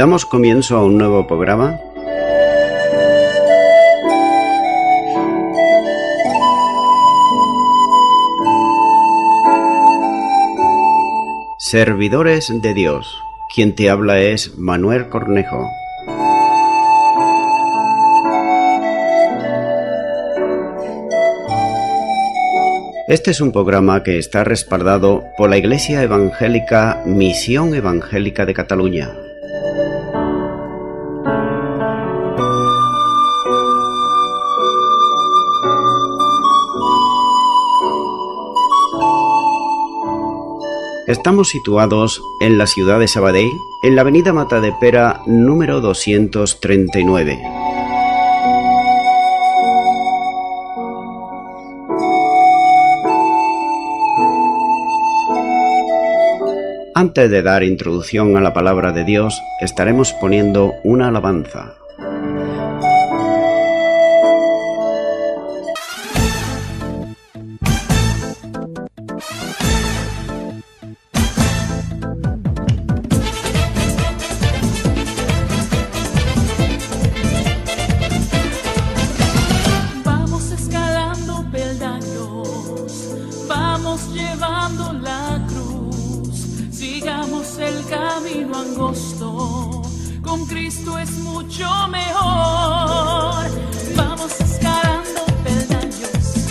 Damos comienzo a un nuevo programa. Servidores de Dios. Quien te habla es Manuel Cornejo. Este es un programa que está respaldado por la Iglesia Evangélica Misión Evangélica de Cataluña. Estamos situados en la ciudad de Sabadell, en la avenida Matadepera número 239. Antes de dar introducción a la palabra de Dios, estaremos poniendo una alabanza. Vamos escalando peldaños, vamos llevando la cruz. Sigamos el camino angosto, con Cristo es mucho mejor. Vamos escalando peldaños,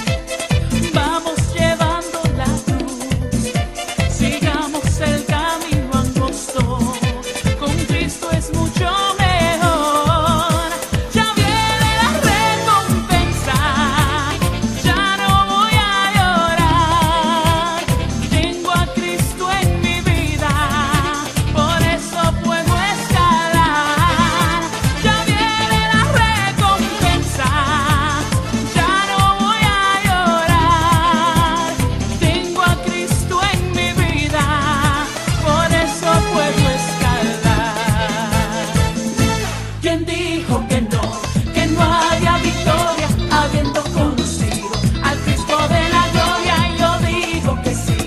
vamos llevando la cruz. Sigamos el camino angosto, con Cristo es mucho mejor. Ya viene la recompensa, ya no voy a llorar. Tengo a Cristo en mi vida, por eso puedo escalar. Ya viene la recompensa, ya no voy a llorar. Tengo a Cristo en mi vida, por eso puedo escalar. ¿Quién dijo que no había victoria, habiendo conocido al Cristo de la gloria? Yo digo que sí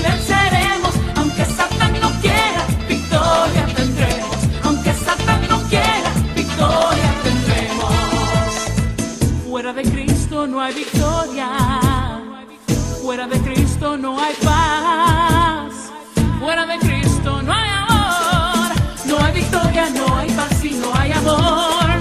venceremos, aunque Satán no quiera, victoria tendremos. Aunque Satán no quiera, victoria tendremos. Fuera de Cristo no hay victoria, fuera de Cristo no hay paz, fuera de Cristo no hay amor. No hay victoria, no hay paz y no hay amor.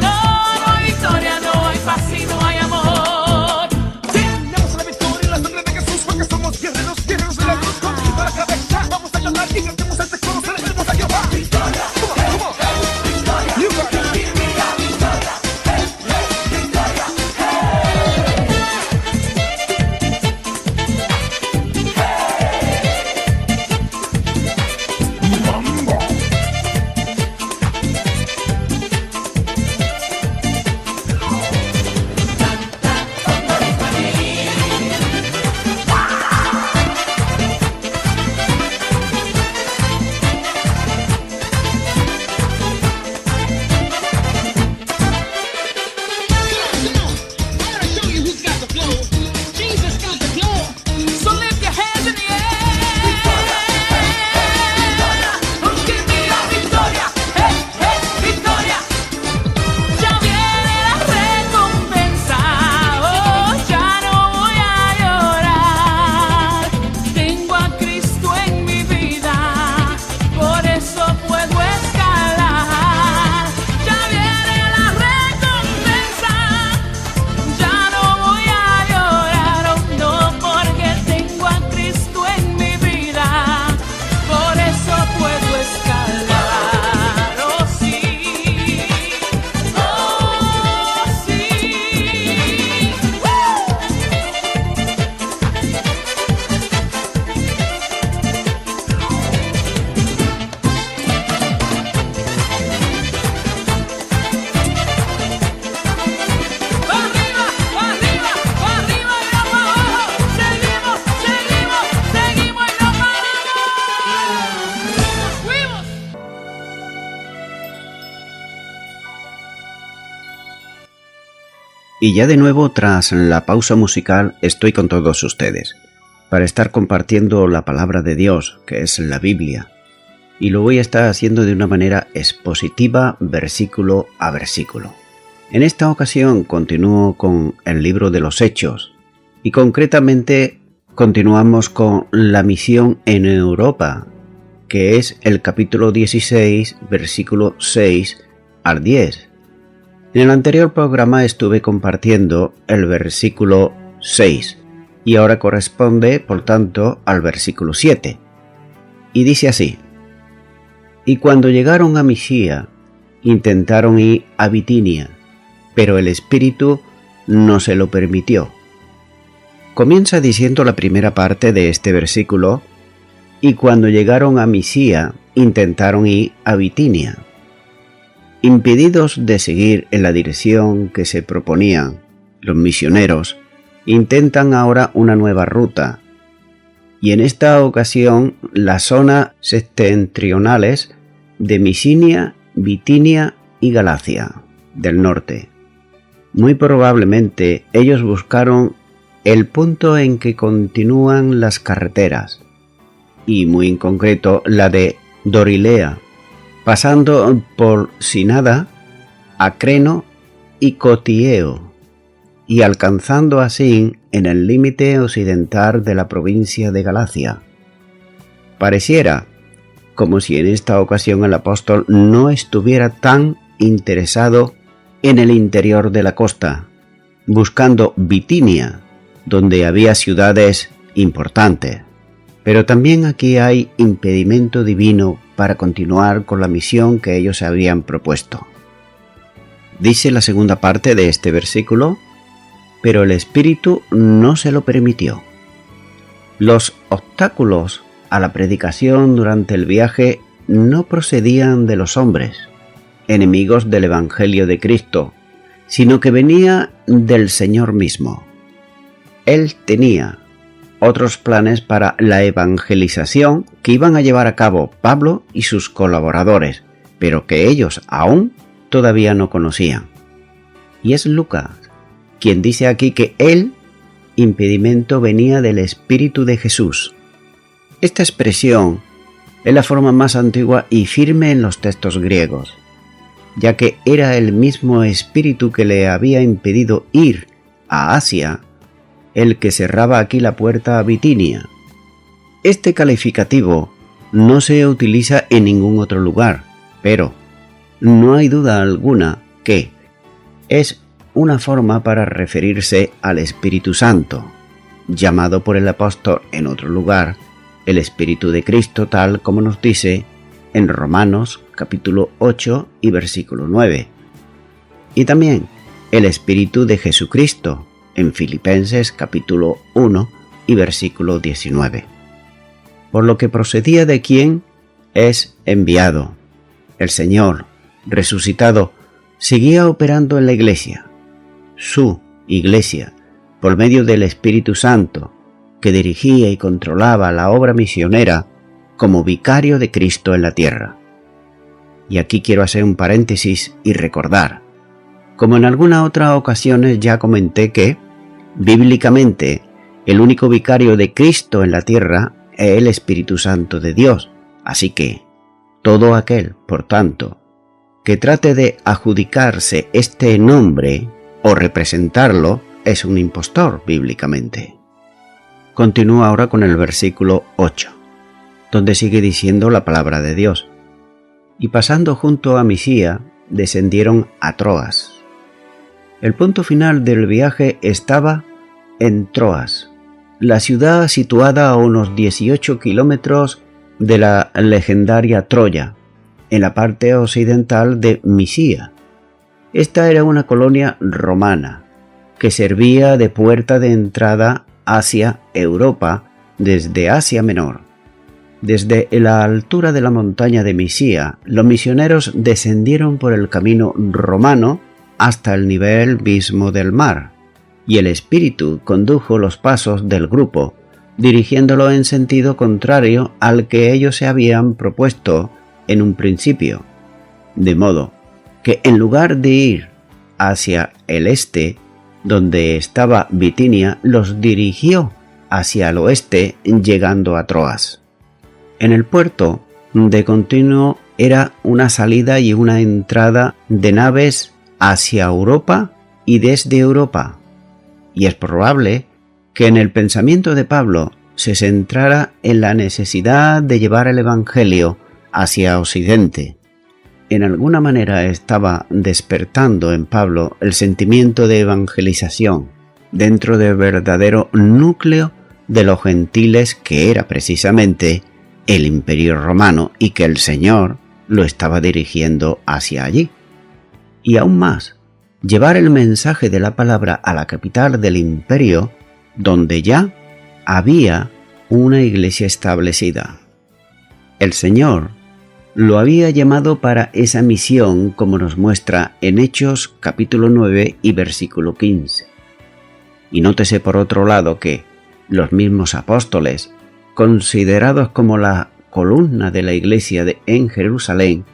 No hay victoria, no hay paz y no hay amor. Tenemos la victoria en la sangre de Jesús, porque somos guerreros, guerreros de la cruz. Con Cristo a la cabeza, vamos a ganar y cantemos este coro, celebremos a Jehová. Victoria, victoria, victoria, So lift your hands in the air. Give me la victoria, victoria. Ya viene la recompensa, oh, ya no voy a llorar. Tengo a Cristo en mi vida, por eso puedo escalar. Ya viene la recompensa, ya no voy a llorar, oh no, porque tengo a Cristo en mi vida, por eso puedo escalar. Oh sí, oh sí. Arriba, arriba, arriba y no para abajo. Seguimos, seguimos, seguimos y no paramos. Fuimos. Y ya de nuevo, tras la pausa musical, estoy con todos ustedes, para estar compartiendo la palabra de Dios, que es la Biblia. y lo voy a estar haciendo de una manera expositiva, versículo a versículo. En esta ocasión continúo con el libro de los Hechos y concretamente continuamos con la misión en Europa, que es el capítulo 16, versículo 6 al 10. En el anterior programa estuve compartiendo el versículo 6 y ahora corresponde, por tanto, al versículo 7. Y dice así: Y cuando llegaron a Misia, intentaron ir a Bitinia, pero el Espíritu no se lo permitió. Comienza diciendo la primera parte de este versículo: y cuando llegaron a Misia, intentaron ir a Bitinia. Impedidos de seguir en la dirección que se proponían, los misioneros intentan ahora una nueva ruta, y en esta ocasión las zonas septentrionales de Misinia, Bitinia y Galacia del norte. Muy probablemente ellos buscaron el punto en que continúan las carreteras, y muy en concreto la de Dorilea, pasando por Sinada, Acreno y Cotieo, y alcanzando así en el límite occidental de la provincia de Galacia. Pareciera como si en esta ocasión el apóstol no estuviera tan interesado en el interior de la costa, buscando Bitinia, donde había ciudades importantes. Pero también aquí hay impedimento divino para continuar con la misión que ellos se habían propuesto. Dice la segunda parte de este versículo: pero el Espíritu no se lo permitió. Los obstáculos a la predicación durante el viaje no procedían de los hombres, enemigos del Evangelio de Cristo, sino que venía del Señor mismo. Él tenía otros planes para la evangelización que iban a llevar a cabo Pablo y sus colaboradores, pero que ellos aún todavía no conocían. Y es Lucas quien dice aquí que el impedimento venía del Espíritu de Jesús. Esta expresión es la forma más antigua y firme en los textos griegos, ya que era el mismo Espíritu que le había impedido ir a Asia el que cerraba aquí la puerta a Bitinia. Este calificativo no se utiliza en ningún otro lugar, pero no hay duda alguna que es una forma para referirse al Espíritu Santo, llamado por el apóstol en otro lugar el Espíritu de Cristo, tal como nos dice en Romanos capítulo 8 y versículo 9, y también el Espíritu de Jesucristo en Filipenses capítulo 1 y versículo 19. Por lo que procedía de quien es enviado. El Señor, resucitado, seguía operando en la iglesia, su iglesia, por medio del Espíritu Santo, que dirigía y controlaba la obra misionera como vicario de Cristo en la tierra. Y aquí quiero hacer un paréntesis y recordar, como en algunas otras ocasiones ya comenté que, bíblicamente, el único vicario de Cristo en la tierra es el Espíritu Santo de Dios. Así que, todo aquel, por tanto, que trate de adjudicarse este nombre o representarlo es un impostor bíblicamente. Continúa ahora con el versículo 8, donde sigue diciendo la palabra de Dios. Y pasando junto a Misia, descendieron a Troas. El punto final del viaje estaba en Troas, la ciudad situada a unos 18 kilómetros de la legendaria Troya, en la parte occidental de Misia. Esta era una colonia romana que servía de puerta de entrada hacia Europa desde Asia Menor. Desde la altura de la montaña de Misia, los misioneros descendieron por el camino romano hasta el nivel mismo del mar, y el Espíritu condujo los pasos del grupo, dirigiéndolo en sentido contrario al que ellos se habían propuesto en un principio, de modo que en lugar de ir hacia el este, donde estaba Bitinia, los dirigió hacia el oeste, llegando a Troas. En el puerto de continuo era una salida y una entrada de naves hacia Europa y desde Europa. Y es probable que en el pensamiento de Pablo se centrara en la necesidad de llevar el Evangelio hacia Occidente. En alguna manera estaba despertando en Pablo el sentimiento de evangelización dentro del verdadero núcleo de los gentiles, que era precisamente el Imperio Romano, y que el Señor lo estaba dirigiendo hacia allí. Y aún más, llevar el mensaje de la palabra a la capital del imperio, donde ya había una iglesia establecida. El Señor lo había llamado para esa misión, como nos muestra en Hechos capítulo 9 y versículo 15. Y nótese por otro lado que los mismos apóstoles, considerados como la columna de la iglesia en Jerusalén,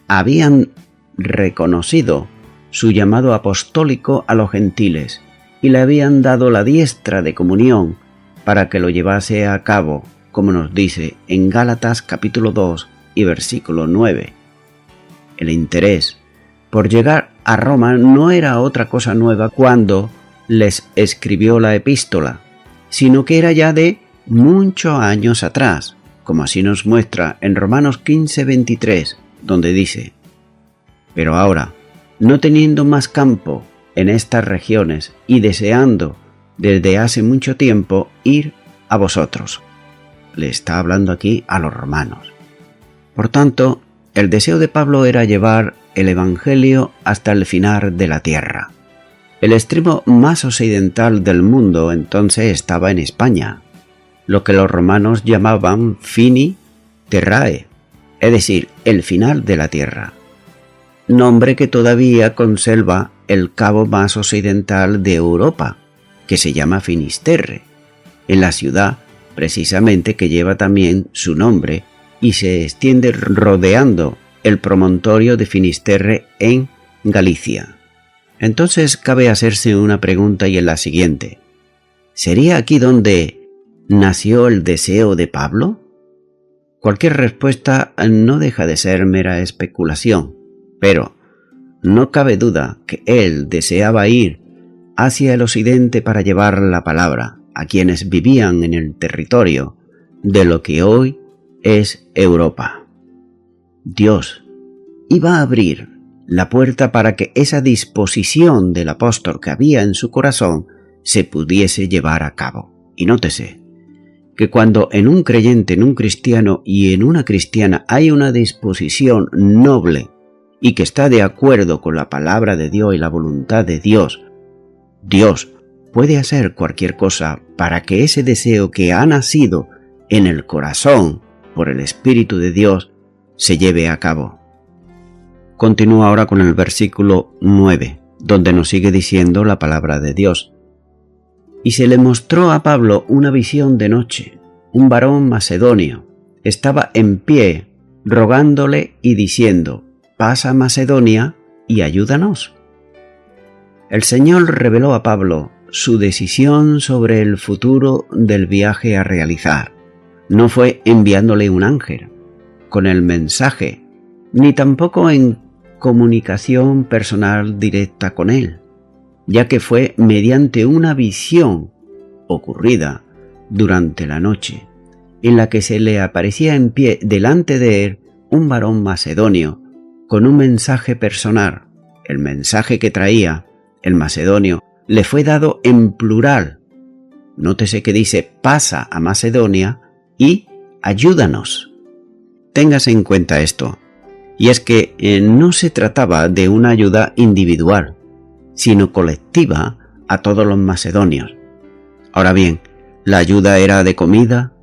habían reconocido su llamado apostólico a los gentiles y le habían dado la diestra de comunión para que lo llevase a cabo, como nos dice en Gálatas capítulo 2 y versículo 9. El interés por llegar a Roma no era otra cosa nueva cuando les escribió la epístola, sino que era ya de muchos años atrás, como así nos muestra en Romanos 15:23, donde dice: pero ahora, no teniendo más campo en estas regiones y deseando desde hace mucho tiempo ir a vosotros. Le está hablando aquí a los romanos. Por tanto, el deseo de Pablo era llevar el Evangelio hasta el final de la tierra. El extremo más occidental del mundo entonces estaba en España, lo que los romanos llamaban Fini Terrae, es decir, el final de la tierra, nombre que todavía conserva el cabo más occidental de Europa, que se llama Finisterre, en la ciudad precisamente que lleva también su nombre y se extiende rodeando el promontorio de Finisterre en Galicia. Entonces cabe hacerse una pregunta, y es la siguiente: ¿sería aquí donde nació el deseo de Pablo? Cualquier respuesta no deja de ser mera especulación, pero no cabe duda que él deseaba ir hacia el occidente para llevar la palabra a quienes vivían en el territorio de lo que hoy es Europa. Dios iba a abrir la puerta para que esa disposición del apóstol que había en su corazón se pudiese llevar a cabo. Y nótese que cuando en un creyente, en un cristiano y en una cristiana hay una disposición noble y que está de acuerdo con la palabra de Dios y la voluntad de Dios, Dios puede hacer cualquier cosa para que ese deseo que ha nacido en el corazón por el Espíritu de Dios se lleve a cabo. Continúa ahora con el versículo 9, donde nos sigue diciendo la palabra de Dios. Y se le mostró a Pablo una visión de noche. Un varón macedonio estaba en pie, rogándole y diciendo: pasa a Macedonia y ayúdanos. El Señor reveló a Pablo su decisión sobre el futuro del viaje a realizar. No fue enviándole un ángel con el mensaje, ni tampoco en comunicación personal directa con él, ya que fue mediante una visión ocurrida durante la noche, en la que se le aparecía en pie delante de él un varón macedonio con un mensaje personal. El mensaje que traía el macedonio le fue dado en plural. Nótese que dice: pasa a Macedonia y ayúdanos. Téngase en cuenta esto, y es que no se trataba de una ayuda individual, sino colectiva a todos los macedonios. Ahora bien, la ayuda era de comida,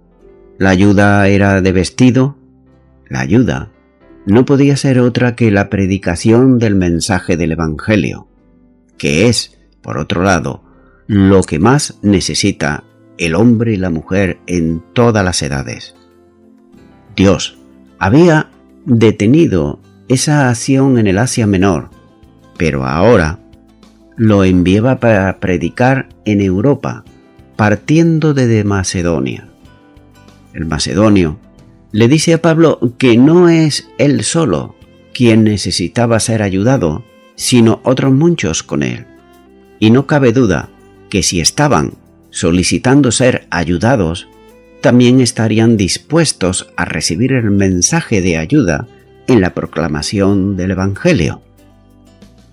la ayuda era de vestido, la ayuda no podía ser otra que la predicación del mensaje del Evangelio, que es, por otro lado, lo que más necesita el hombre y la mujer en todas las edades. Dios había detenido esa acción en el Asia Menor, pero ahora lo enviaba para predicar en Europa, partiendo desde Macedonia. El macedonio le dice a Pablo que no es él solo quien necesitaba ser ayudado, sino otros muchos con él. Y no cabe duda que si estaban solicitando ser ayudados, también estarían dispuestos a recibir el mensaje de ayuda en la proclamación del Evangelio.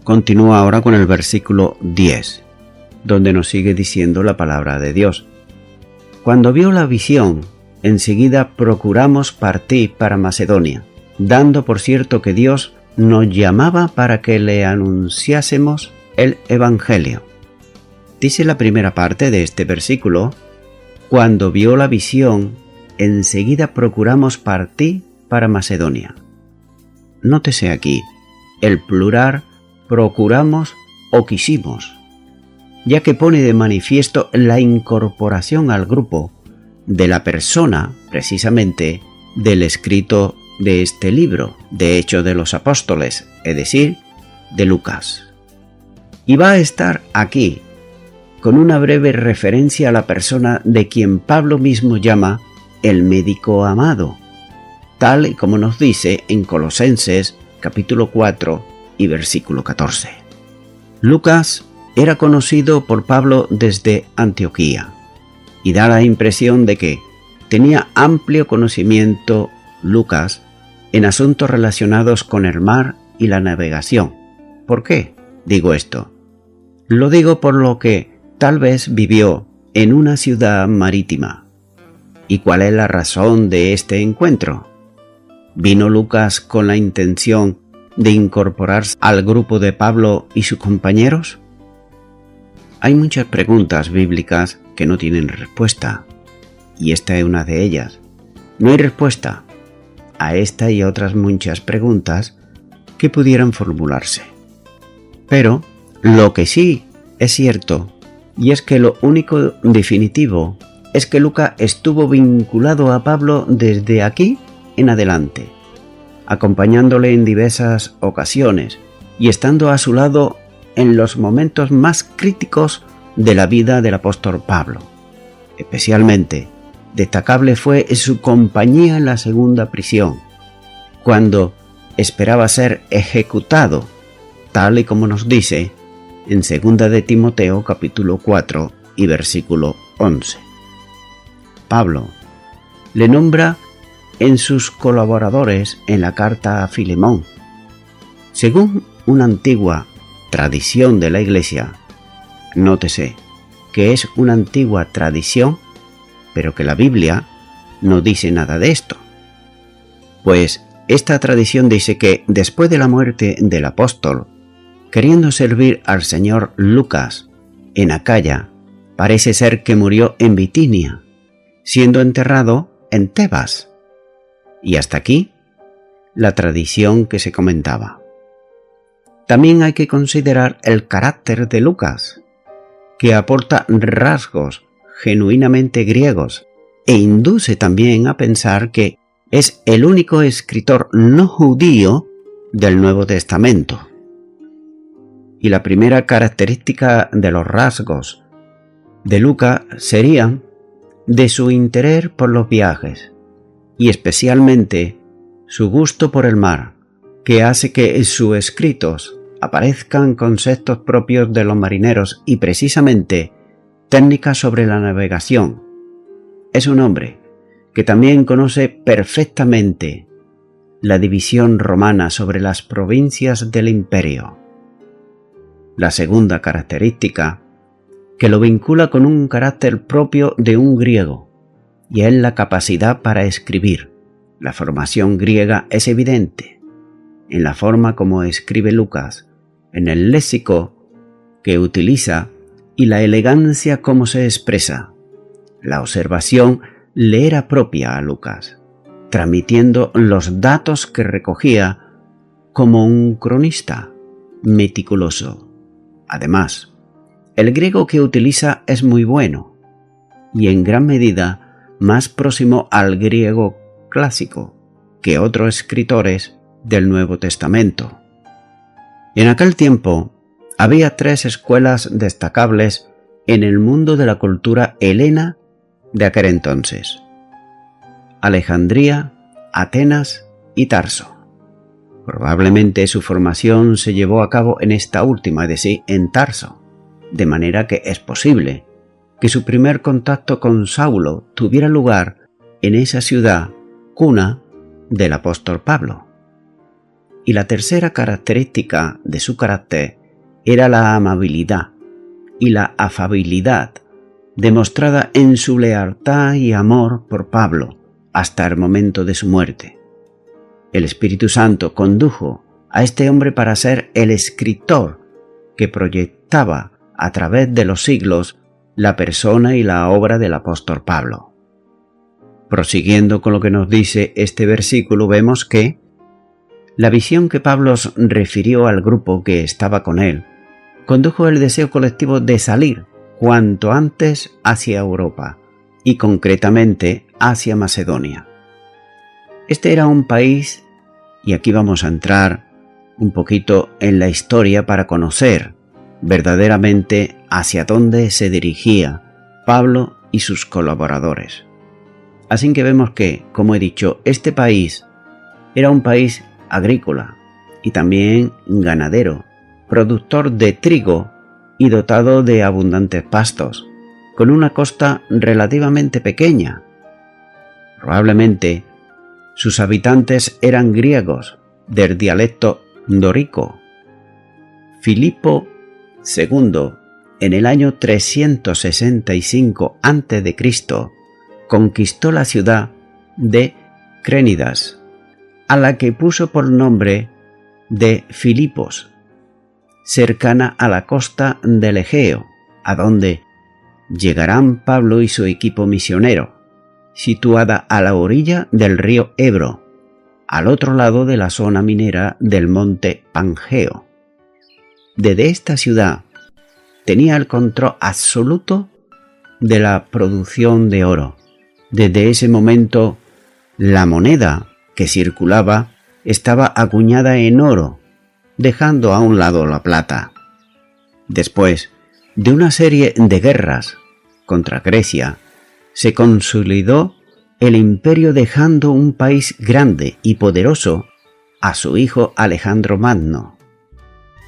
Continúa ahora con el versículo 10, donde nos sigue diciendo la palabra de Dios. Cuando vio la visión, enseguida procuramos partir para Macedonia, dando por cierto que Dios nos llamaba para que le anunciásemos el Evangelio. Dice la primera parte de este versículo: cuando vio la visión, enseguida procuramos partir para Macedonia. Nótese aquí el plural procuramos o quisimos, ya que pone de manifiesto la incorporación al grupo de la persona, precisamente, del escrito de este libro, de Hechos de los Apóstoles, es decir, de Lucas. Y va a estar aquí, con una breve referencia a la persona de quien Pablo mismo llama el médico amado, tal y como nos dice en Colosenses capítulo 4 y versículo 14. Lucas era conocido por Pablo desde Antioquía y da la impresión de que tenía amplio conocimiento Lucas en asuntos relacionados con el mar y la navegación. ¿Por qué digo esto? Lo digo por lo que tal vez vivió en una ciudad marítima. ¿Y cuál es la razón de este encuentro? ¿Vino Lucas con la intención de incorporarse al grupo de Pablo y sus compañeros? Hay muchas preguntas bíblicas que no tienen respuesta, y esta es una de ellas. No hay respuesta a esta y otras muchas preguntas que pudieran formularse. Pero lo que sí es cierto, y es que lo único definitivo es que Lucas estuvo vinculado a Pablo desde aquí en adelante, acompañándole en diversas ocasiones y estando a su lado en los momentos más críticos de la vida del apóstol Pablo. Especialmente destacable fue su compañía en la segunda prisión, cuando esperaba ser ejecutado, tal y como nos dice en 2 de Timoteo capítulo 4 y versículo 11. Pablo le nombra en sus colaboradores en la carta a Filemón. Según una antigua tradición de la Iglesia, nótese que es una antigua tradición, pero que la Biblia no dice nada de esto. Pues esta tradición dice que después de la muerte del apóstol, queriendo servir al señor Lucas en Acaya, parece ser que murió en Bitinia, siendo enterrado en Tebas. Y hasta aquí la tradición que se comentaba. También hay que considerar el carácter de Lucas, que aporta rasgos genuinamente griegos e induce también a pensar que es el único escritor no judío del Nuevo Testamento. Y la primera característica de los rasgos de Lucas sería de su interés por los viajes y especialmente su gusto por el mar, que hace que en sus escritos aparezcan conceptos propios de los marineros y precisamente técnicas sobre la navegación. Es un hombre que también conoce perfectamente la división romana sobre las provincias del imperio. La segunda característica que lo vincula con un carácter propio de un griego, y es la capacidad para escribir. La formación griega es evidente en la forma como escribe Lucas, en el léxico que utiliza y la elegancia como se expresa. La observación le era propia a Lucas, transmitiendo los datos que recogía como un cronista meticuloso. Además, el griego que utiliza es muy bueno y en gran medida más próximo al griego clásico que otros escritores del Nuevo Testamento. En aquel tiempo había 3 escuelas destacables en el mundo de la cultura helena de aquel entonces: Alejandría, Atenas y Tarso. Probablemente su formación se llevó a cabo en esta última, es decir, en Tarso, de manera que es posible que su primer contacto con Saulo tuviera lugar en esa ciudad, cuna del apóstol Pablo. Y la tercera característica de su carácter era la amabilidad y la afabilidad demostrada en su lealtad y amor por Pablo hasta el momento de su muerte. El Espíritu Santo condujo a este hombre para ser el escritor que proyectaba a través de los siglos la persona y la obra del apóstol Pablo. Prosiguiendo con lo que nos dice este versículo, vemos que la visión que Pablo refirió al grupo que estaba con él condujo el deseo colectivo de salir cuanto antes hacia Europa y concretamente hacia Macedonia. Este era un país, y aquí vamos a entrar un poquito en la historia para conocer verdaderamente hacia dónde se dirigía Pablo y sus colaboradores. Así que vemos que, como he dicho, este país era un país agrícola y también ganadero, productor de trigo y dotado de abundantes pastos, con una costa relativamente pequeña. Probablemente sus habitantes eran griegos del dialecto dórico. Filipo II, en el año 365 a.C., conquistó la ciudad de Crénidas, a la que puso por nombre de Filipos, cercana a la costa del Egeo, a donde llegarán Pablo y su equipo misionero, situada a la orilla del río Ebro, al otro lado de la zona minera del monte Pangeo. Desde esta ciudad tenía el control absoluto de la producción de oro. Desde ese momento, la moneda que circulaba estaba acuñada en oro, dejando a un lado la plata. Después de una serie de guerras contra Grecia, se consolidó el imperio dejando un país grande y poderoso a su hijo Alejandro Magno,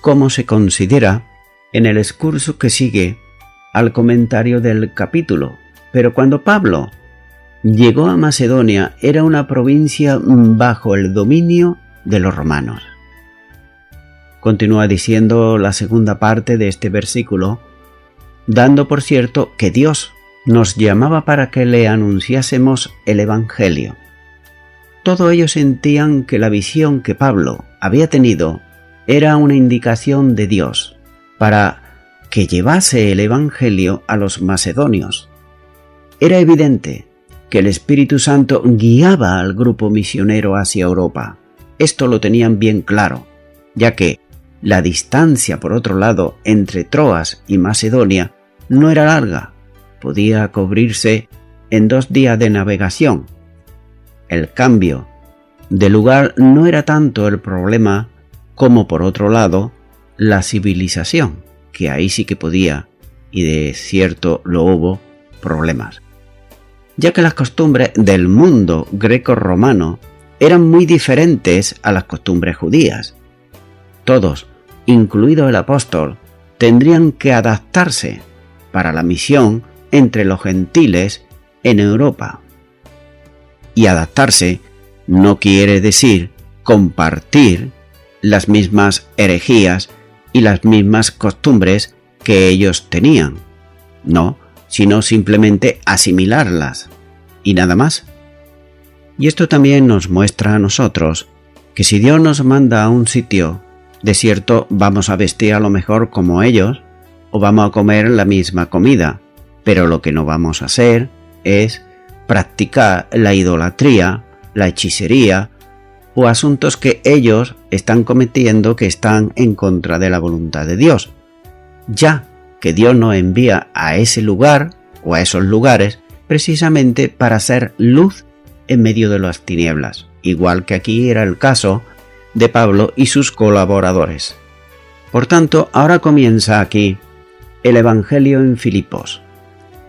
como se considera en el excurso que sigue al comentario del capítulo. Pero cuando Pablo llegó a Macedonia, era una provincia bajo el dominio de los romanos. Continúa diciendo la segunda parte de este versículo, dando por cierto que Dios nos llamaba para que le anunciásemos el Evangelio. Todos ellos sentían que la visión que Pablo había tenido era una indicación de Dios para que llevase el Evangelio a los macedonios. Era evidente que el Espíritu Santo guiaba al grupo misionero hacia Europa. Esto lo tenían bien claro, ya que la distancia, por otro lado, entre Troas y Macedonia no era larga, podía cubrirse en 2 días de navegación. El cambio de lugar no era tanto el problema como, por otro lado, la civilización, que ahí sí que podía, y de cierto lo hubo, problemas, ya que las costumbres del mundo greco-romano eran muy diferentes a las costumbres judías. Todos, incluido el apóstol, tendrían que adaptarse para la misión entre los gentiles en Europa. Y adaptarse no quiere decir compartir las mismas herejías y las mismas costumbres que ellos tenían. No, sino simplemente asimilarlas y nada más. Y esto también nos muestra a nosotros que si Dios nos manda a un sitio, de cierto vamos a vestir a lo mejor como ellos o vamos a comer la misma comida, pero lo que no vamos a hacer es practicar la idolatría, la hechicería o asuntos que ellos están cometiendo que están en contra de la voluntad de Dios, ya que Dios nos envía a ese lugar o a esos lugares precisamente para hacer luz en medio de las tinieblas, igual que aquí era el caso de Pablo y sus colaboradores. Por tanto, ahora comienza aquí el Evangelio en Filipos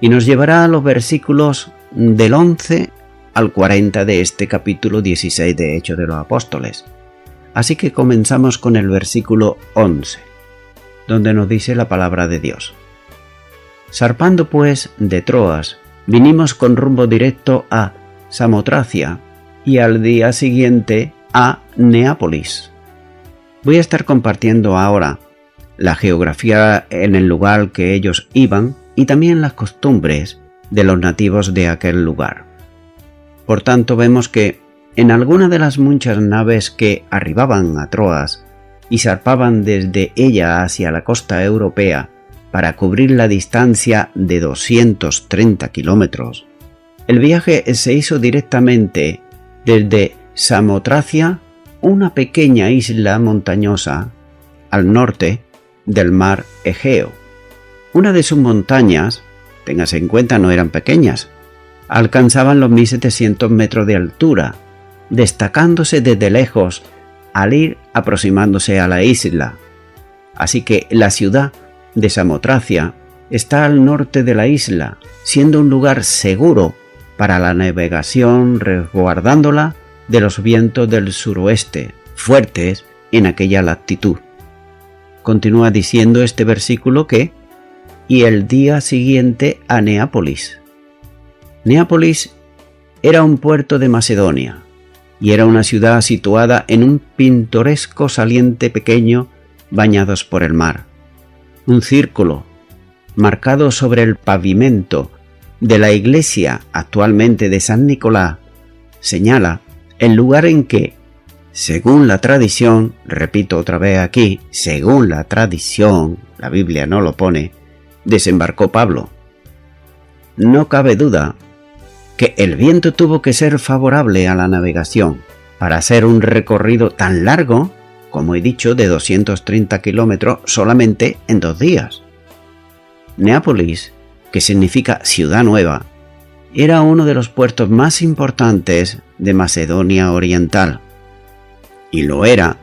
y nos llevará a los versículos del 11 al 40 de este capítulo 16 de Hechos de los Apóstoles. Así que comenzamos con el versículo 11, donde nos dice la palabra de Dios. Zarpando pues de Troas, vinimos con rumbo directo a Samotracia y al día siguiente a Neápolis. Voy a estar compartiendo ahora la geografía en el lugar al que ellos iban y también las costumbres de los nativos de aquel lugar. Por tanto, vemos que en alguna de las muchas naves que arribaban a Troas y zarpaban desde ella hacia la costa europea para cubrir la distancia de 230 kilómetros, el viaje se hizo directamente desde Samotracia, una pequeña isla montañosa al norte del mar Egeo. Una de sus montañas, téngase en cuenta, no eran pequeñas, alcanzaban los 1700 metros de altura, destacándose desde lejos al ir aproximándose a la isla. Así que la ciudad de Samotracia está al norte de la isla, siendo un lugar seguro para la navegación, resguardándola de los vientos del suroeste, fuertes en aquella latitud. Continúa diciendo este versículo que y el día siguiente a Neápolis. Neápolis era un puerto de Macedonia y era una ciudad situada en un pintoresco saliente pequeño bañados por el mar. Un círculo marcado sobre el pavimento de la iglesia actualmente de San Nicolás señala el lugar en que, según la tradición, repito otra vez aquí, según la tradición, la Biblia no lo pone, desembarcó Pablo. No cabe duda que el viento tuvo que ser favorable a la navegación para hacer un recorrido tan largo, como he dicho, de 230 kilómetros solamente en 2 días. Neápolis, que significa ciudad nueva, era uno de los puertos más importantes de Macedonia Oriental. Y lo era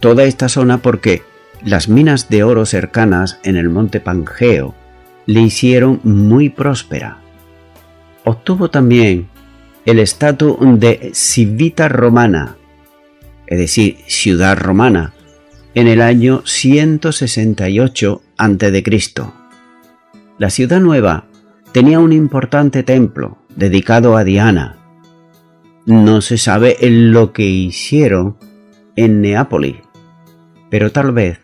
toda esta zona porque las minas de oro cercanas en el monte Pangeo le hicieron muy próspera. Obtuvo también el estatus de Civita Romana, es decir, ciudad romana, en el año 168 a.C. La ciudad nueva tenía un importante templo dedicado a Diana. No se sabe lo que hicieron en Neápolis, pero tal vez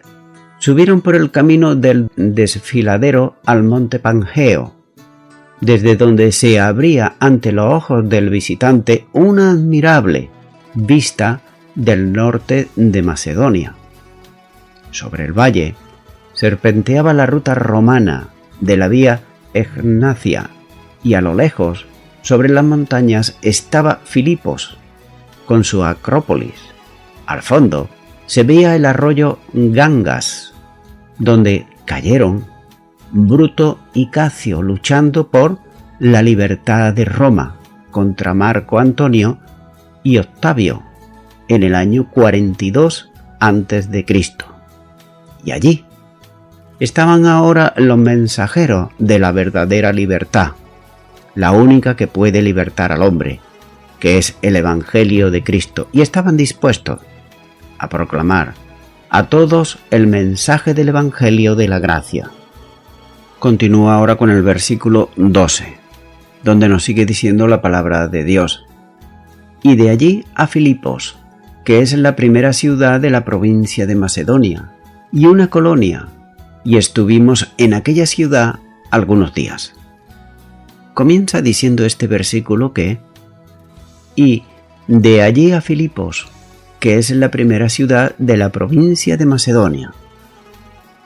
subieron por el camino del desfiladero al monte Pangeo, desde donde se abría ante los ojos del visitante una admirable vista del norte de Macedonia. Sobre el valle serpenteaba la ruta romana de la vía Egnacia y a lo lejos, sobre las montañas, estaba Filipos con su acrópolis. Al fondo se veía el arroyo Gangas, donde cayeron Bruto y Cacio luchando por la libertad de Roma contra Marco Antonio y Octavio en el año 42 a.C. Y allí estaban ahora los mensajeros de la verdadera libertad, la única que puede libertar al hombre, que es el Evangelio de Cristo, y estaban dispuestos a proclamar a todos el mensaje del Evangelio de la gracia. Continúa ahora con el versículo 12, donde nos sigue diciendo la palabra de Dios. Y de allí a Filipos, que es la primera ciudad de la provincia de Macedonia, y una colonia, y estuvimos en aquella ciudad algunos días. Comienza diciendo este versículo que, y de allí a Filipos, que es la primera ciudad de la provincia de Macedonia.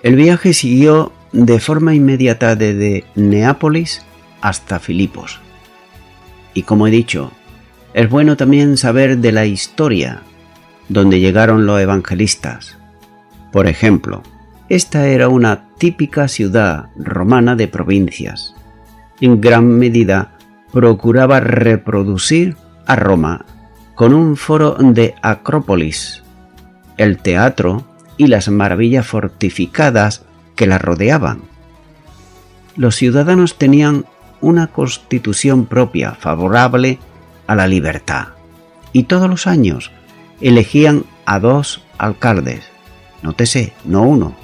El viaje siguió de forma inmediata desde Neápolis hasta Filipos. Y como he dicho, es bueno también saber de la historia donde llegaron los evangelistas. Por ejemplo, esta era una típica ciudad romana de provincias. En gran medida procuraba reproducir a Roma con un foro de Acrópolis, el teatro y las maravillas fortificadas que la rodeaban. Los ciudadanos tenían una constitución propia favorable a la libertad. Y todos los años elegían a 2 alcaldes, nótese, no 1,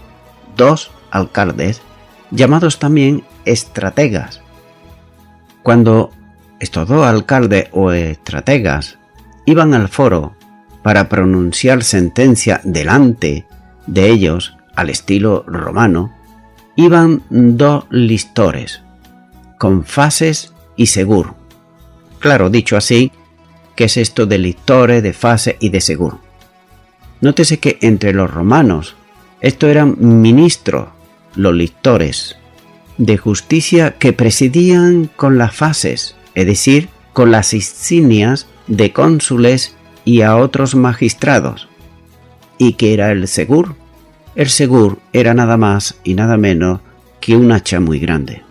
2 alcaldes, llamados también estrategas. Cuando estos 2 alcaldes o estrategas iban al foro para pronunciar sentencia delante de ellos, al estilo romano, iban 2 listores, con fases y segur. Claro, dicho así, ¿qué es esto de listores, de fases y de segur? Nótese que entre los romanos, estos eran ministros, los listores, de justicia que presidían con las fases, es decir, con las insignias de cónsules y a otros magistrados. ¿Y qué era el segur? El segur era nada más y nada menos que un hacha muy grande.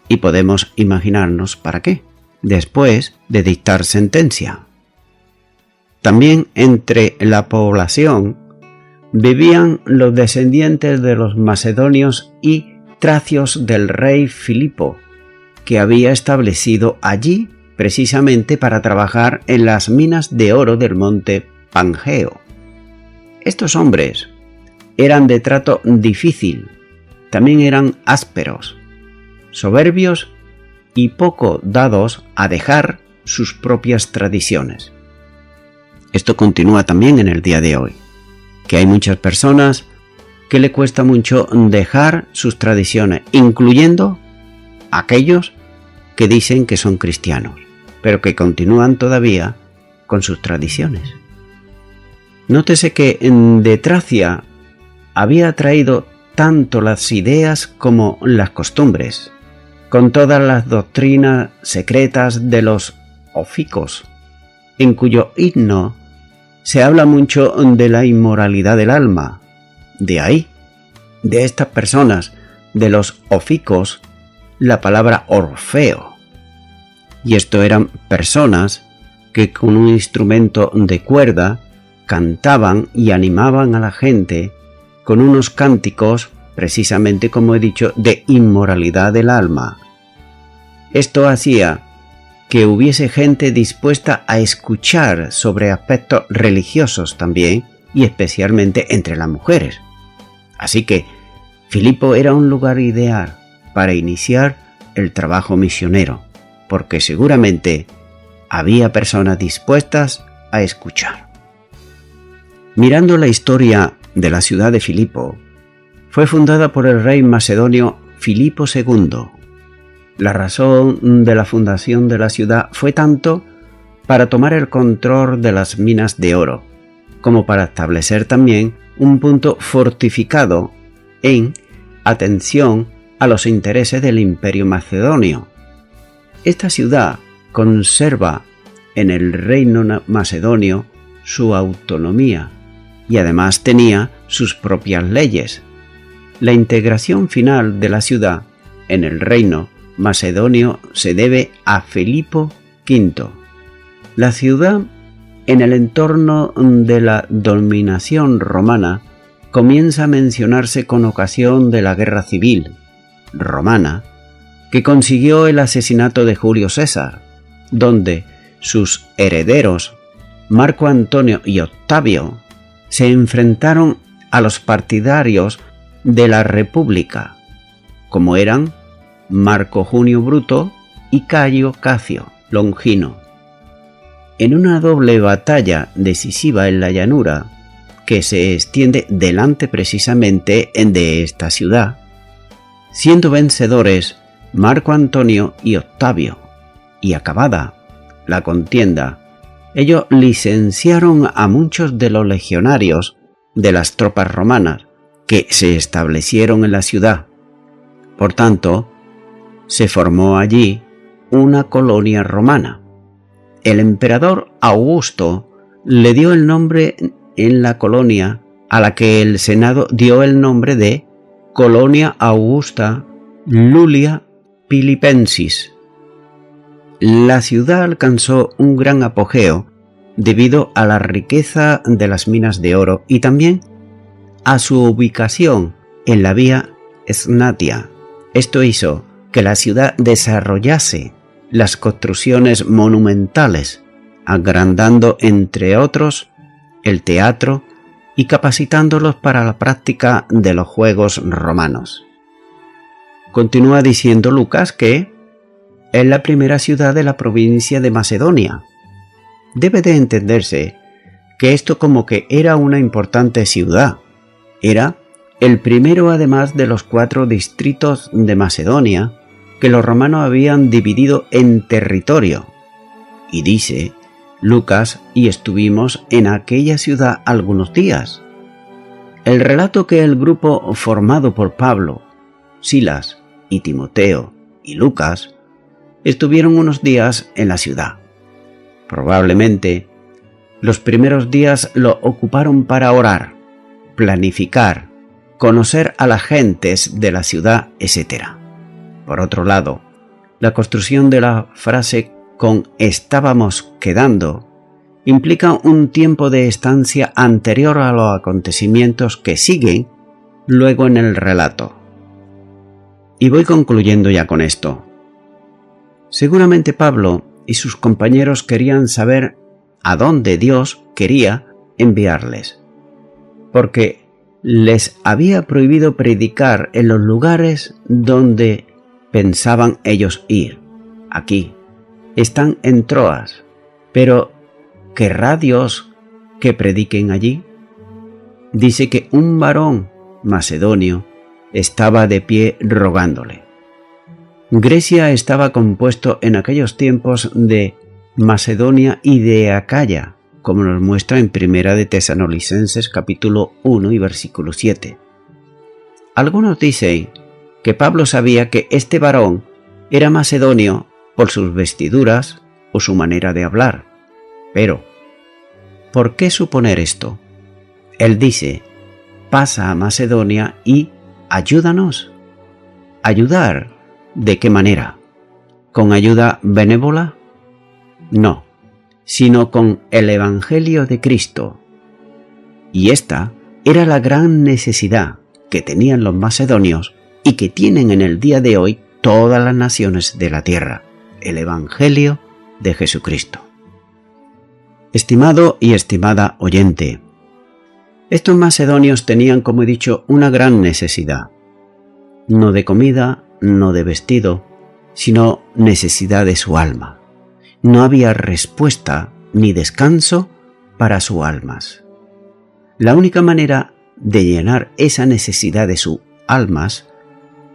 Y podemos imaginarnos para qué, después de dictar sentencia. También entre la población vivían los descendientes de los macedonios y tracios del rey Filipo, que había establecido allí precisamente para trabajar en las minas de oro del monte Pangeo. Estos hombres eran de trato difícil, también eran ásperos, soberbios y poco dados a dejar sus propias tradiciones. Esto continúa también en el día de hoy, que hay muchas personas que le cuesta mucho dejar sus tradiciones, incluyendo aquellos que dicen que son cristianos, pero que continúan todavía con sus tradiciones. Nótese que de Tracia había traído tanto las ideas como las costumbres, con todas las doctrinas secretas de los oficos, en cuyo himno se habla mucho de la inmoralidad del alma. De ahí, de estas personas, de los oficos, la palabra orfeo. Y esto eran personas que con un instrumento de cuerda cantaban y animaban a la gente con unos cánticos, precisamente como he dicho, de inmoralidad del alma. Esto hacía que hubiese gente dispuesta a escuchar sobre aspectos religiosos también, y especialmente entre las mujeres. Así que Filipo era un lugar ideal para iniciar el trabajo misionero, porque seguramente había personas dispuestas a escuchar. Mirando la historia de la ciudad de Filipo, fue fundada por el rey macedonio Filipo II. La razón de la fundación de la ciudad fue tanto para tomar el control de las minas de oro, como para establecer también un punto fortificado en atención a los intereses del Imperio Macedonio. Esta ciudad conserva en el reino macedonio su autonomía y además tenía sus propias leyes. La integración final de la ciudad en el reino macedonio se debe a Filipo V. La ciudad, en el entorno de la dominación romana, comienza a mencionarse con ocasión de la guerra civil romana, que consiguió el asesinato de Julio César, donde sus herederos, Marco Antonio y Octavio, se enfrentaron a los partidarios de la República, como eran Marco Junio Bruto y Cayo Cacio Longino. En una doble batalla decisiva en la llanura, que se extiende delante precisamente de esta ciudad, siendo vencedores Marco Antonio y Octavio, y acabada la contienda, ellos licenciaron a muchos de los legionarios de las tropas romanas que se establecieron en la ciudad. Por tanto, se formó allí una colonia romana. El emperador Augusto le dio el nombre en la colonia a la que el Senado dio el nombre de Colonia Augusta Lulia Pilipensis. La ciudad alcanzó un gran apogeo debido a la riqueza de las minas de oro y también a su ubicación en la vía Egnatia. Esto hizo que la ciudad desarrollase las construcciones monumentales agrandando entre otros el teatro y capacitándolos para la práctica de los juegos romanos. Continúa diciendo Lucas que es la primera ciudad de la provincia de Macedonia. Debe de entenderse que esto como que era una importante ciudad. Era el primero además de los 4 distritos de Macedonia que los romanos habían dividido en territorio. Y dice Lucas, y estuvimos en aquella ciudad algunos días. El relato que el grupo formado por Pablo, Silas y Timoteo y Lucas estuvieron unos días en la ciudad. Probablemente los primeros días lo ocuparon para orar, planificar, conocer a las gentes de la ciudad, etc. Por otro lado, la construcción de la frase con estábamos quedando implica un tiempo de estancia anterior a los acontecimientos que siguen luego en el relato. Y voy concluyendo ya con esto. Seguramente Pablo y sus compañeros querían saber a dónde Dios quería enviarles, porque les había prohibido predicar en los lugares donde pensaban ellos ir. Aquí están en Troas, pero ¿querrá Dios que prediquen allí? Dice que un varón macedonio estaba de pie rogándole. Grecia estaba compuesto en aquellos tiempos de Macedonia y de Acaya, como nos muestra en Primera de Tesalonicenses capítulo 1 y versículo 7. Algunos dicen que Pablo sabía que este varón era macedonio por sus vestiduras o su manera de hablar. Pero, ¿por qué suponer esto? Él dice, pasa a Macedonia y ayúdanos. ¿Ayudar? ¿De qué manera? ¿Con ayuda benévola? No, sino con el Evangelio de Cristo. Y esta era la gran necesidad que tenían los macedonios y que tienen en el día de hoy todas las naciones de la tierra, el Evangelio de Jesucristo. Estimado y estimada oyente, estos macedonios tenían, como he dicho, una gran necesidad, no de comida, no de vestido, sino necesidad de su alma. No había respuesta ni descanso para sus almas. La única manera de llenar esa necesidad de sus almas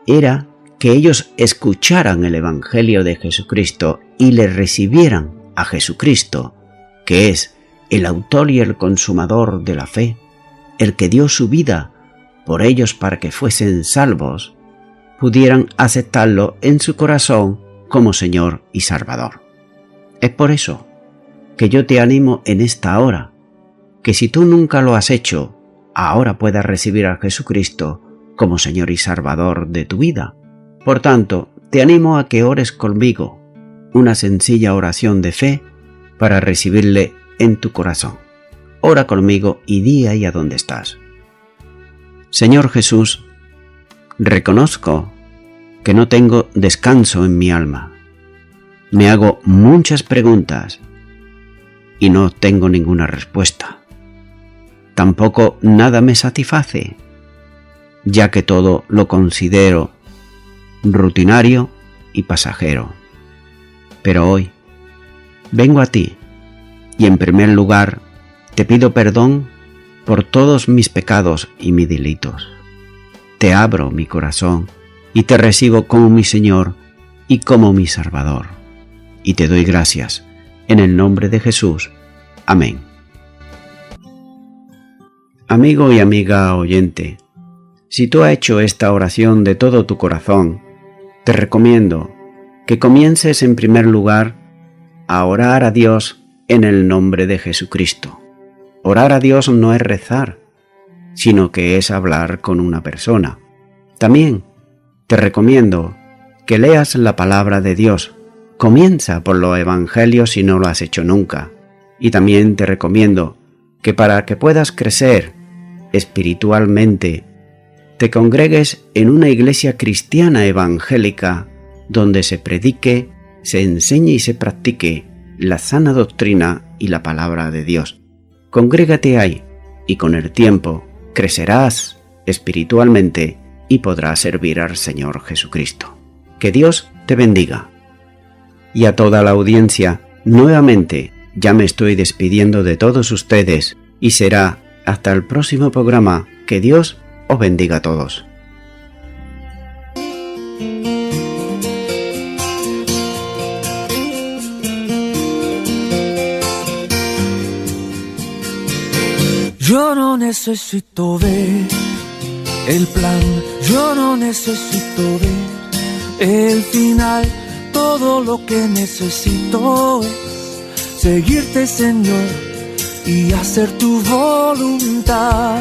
era que ellos escucharan el Evangelio de Jesucristo y le recibieran a Jesucristo, que es el autor y el consumador de la fe, el que dio su vida por ellos para que fuesen salvos, pudieran aceptarlo en su corazón como Señor y Salvador. Es por eso que yo te animo en esta hora, que si tú nunca lo has hecho, ahora puedas recibir a Jesucristo como Señor y Salvador de tu vida. Por tanto, te animo a que ores conmigo una sencilla oración de fe para recibirle en tu corazón. Ora conmigo y di ahí a donde estás. Señor Jesús, reconozco que no tengo descanso en mi alma. Me hago muchas preguntas y no tengo ninguna respuesta. Tampoco nada me satisface, ya que todo lo considero rutinario y pasajero. Pero hoy vengo a ti y en primer lugar te pido perdón por todos mis pecados y mis delitos. Te abro mi corazón y te recibo como mi Señor y como mi Salvador. Y te doy gracias en el nombre de Jesús. Amén. Amigo y amiga oyente, si tú has hecho esta oración de todo tu corazón, te recomiendo que comiences en primer lugar a orar a Dios en el nombre de Jesucristo. Orar a Dios no es rezar, sino que es hablar con una persona. También te recomiendo que leas la palabra de Dios. Comienza por los evangelios si no lo has hecho nunca. Y también te recomiendo que para que puedas crecer espiritualmente, te congregues en una iglesia cristiana evangélica donde se predique, se enseñe y se practique la sana doctrina y la palabra de Dios. Congrégate ahí y con el tiempo crecerás espiritualmente y podrás servir al Señor Jesucristo. Que Dios te bendiga. Y a toda la audiencia, nuevamente, ya me estoy despidiendo de todos ustedes y será hasta el próximo programa. Que Dios os bendiga a todos. Yo no necesito ver el plan, yo no necesito ver el final. Todo lo que necesito es seguirte, Señor, y hacer tu voluntad.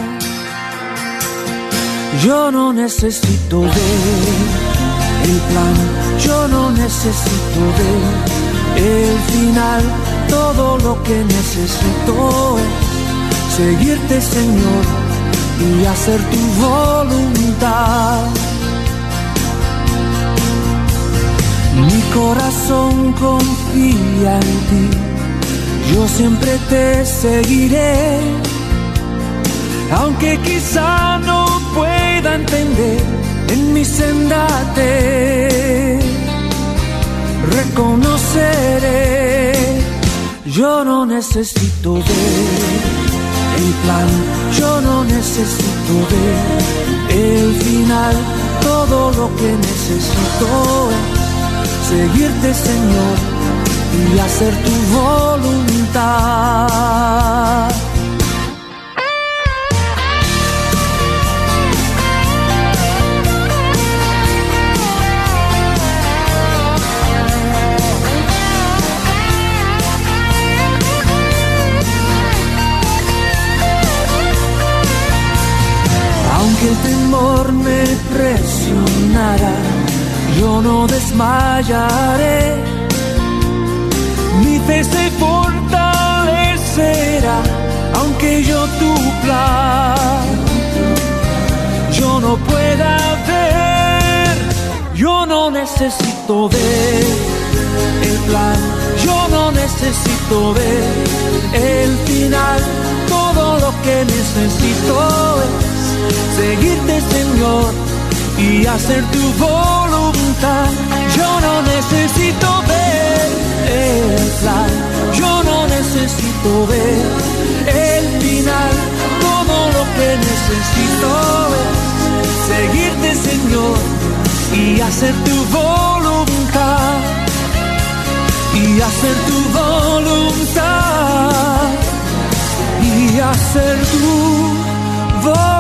Yo no necesito ver el plan, yo no necesito ver el final. Todo lo que necesito es seguirte, Señor, y hacer tu voluntad. Mi corazón confía en ti, yo siempre te seguiré, aunque quizá no pueda entender, en mi senda te reconoceré. Yo no necesito ver el plan, yo no necesito ver el final. Todo lo que necesito es seguirte, Señor, y hacer tu voluntad. Aunque el temor me presionara, yo no desmayaré, mi fe se fortalecerá, aunque yo tu plan yo no pueda ver. Yo no necesito ver el plan, yo no necesito ver el final. Todo lo que necesito es seguirte, Señor, y hacer tu voluntad. Yo no necesito ver el plan, yo no necesito ver el final. Todo lo que necesito es seguirte, Señor, y hacer tu voluntad, y hacer tu voluntad, y hacer tu voluntad.